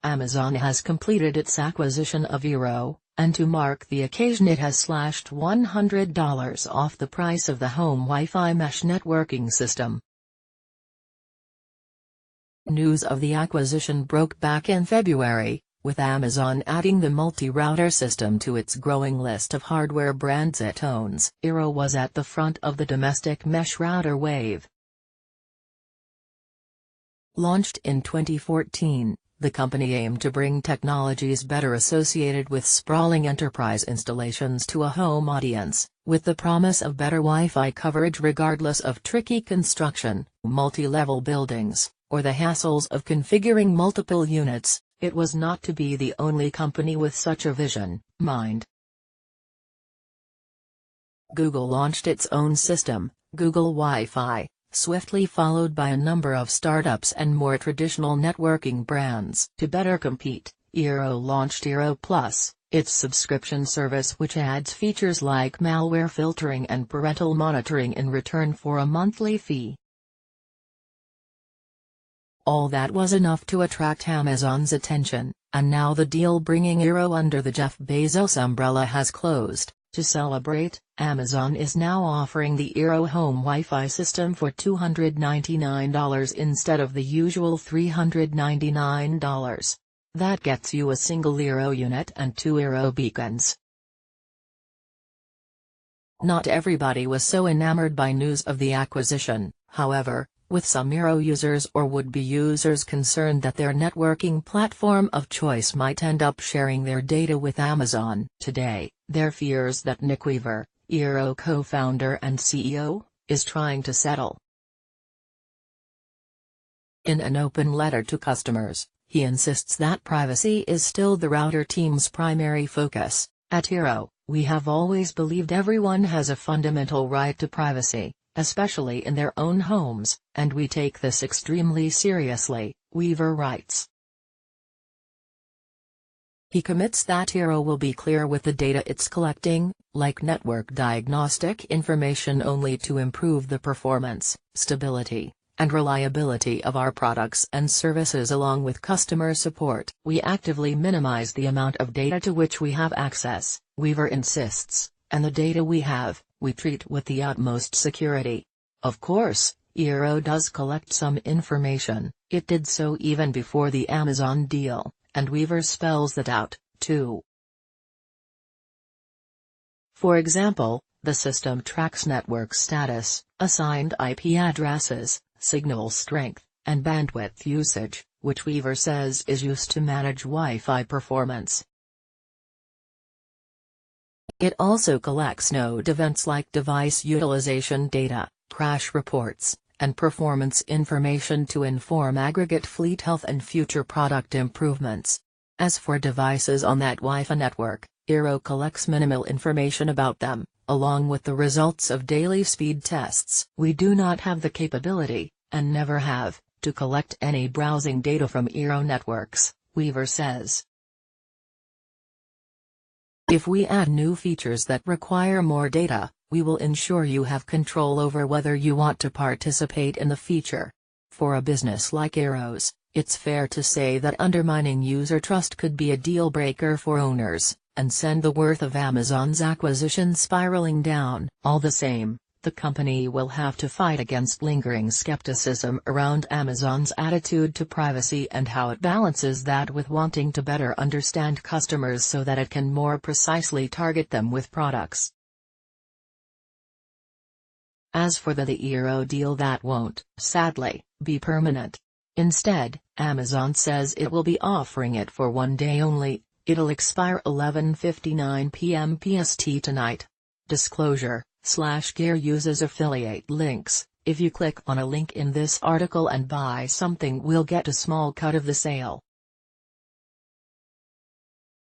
Amazon has completed its acquisition of Eero, and to mark the occasion it has slashed $100 off the price of the home Wi-Fi mesh networking system. News of the acquisition broke back in February, with Amazon adding the multi-router system to its growing list of hardware brands it owns. Eero was at the front of the domestic mesh router wave. Launched in 2014, the company aimed to bring technologies better associated with sprawling enterprise installations to a home audience, with the promise of better Wi-Fi coverage regardless of tricky construction, multi-level buildings, or the hassles of configuring multiple units. It was not to be the only company with such a vision, mind. Google launched its own system, Google Wi-Fi, swiftly followed by a number of startups and more traditional networking brands. To better compete, Eero launched Eero Plus, its subscription service which adds features like malware filtering and parental monitoring in return for a monthly fee. All that was enough to attract Amazon's attention, and now the deal bringing Eero under the Jeff Bezos umbrella has closed. To celebrate, Amazon is now offering the Eero home Wi-Fi system for $299 instead of the usual $399. That gets you a single Eero unit and 2 Eero beacons. Not everybody was so enamored by news of the acquisition, however, with some Eero users or would-be users concerned that their networking platform of choice might end up sharing their data with Amazon. Today, their fears that Nick Weaver, Eero co-founder and CEO, is trying to settle. In an open letter to customers, he insists that privacy is still the router team's primary focus. At Eero, we have always believed everyone has a fundamental right to privacy, especially in their own homes, and we take this extremely seriously, Weaver writes. He commits that Eero will be clear with the data it's collecting, like network diagnostic information, only to improve the performance, stability, and reliability of our products and services along with customer support. We actively minimize the amount of data to which we have access, Weaver insists, and the data we have, we treat with the utmost security. Of course, Eero does collect some information, it did so even before the Amazon deal, and Weaver spells that out, too. For example, the system tracks network status, assigned IP addresses, signal strength, and bandwidth usage, which Weaver says is used to manage Wi-Fi performance. It also collects node events like device utilization data, crash reports, and performance information to inform aggregate fleet health and future product improvements. As for devices on that Wi-Fi network, Eero collects minimal information about them, along with the results of daily speed tests. We do not have the capability, and never have, to collect any browsing data from Eero networks, Weaver says. If we add new features that require more data, we will ensure you have control over whether you want to participate in the feature. For a business like Eero's, it's fair to say that undermining user trust could be a deal breaker for owners, and send the worth of Amazon's acquisition spiraling down. All the same, the company will have to fight against lingering skepticism around Amazon's attitude to privacy and how it balances that with wanting to better understand customers so that it can more precisely target them with products. As for the Eero deal, that won't, sadly, be permanent. Instead, Amazon says it will be offering it for one day only. It'll expire 11:59 p.m. PST tonight. Disclosure: /Gear uses affiliate links. If you click on a link in this article and buy something, we'll get a small cut of the sale.